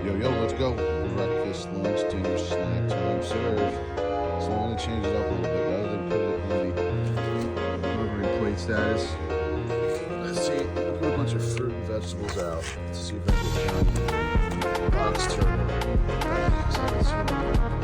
Yo, yo, let's go. Breakfast, lunch, dinner, snack time, serve. So I'm going to change it up a little bit rather than put it in the ordering plate status. Let's see. We'll put a bunch of fruit and vegetables out. Let's see if I can get Johnny Fox turtle. So let's see.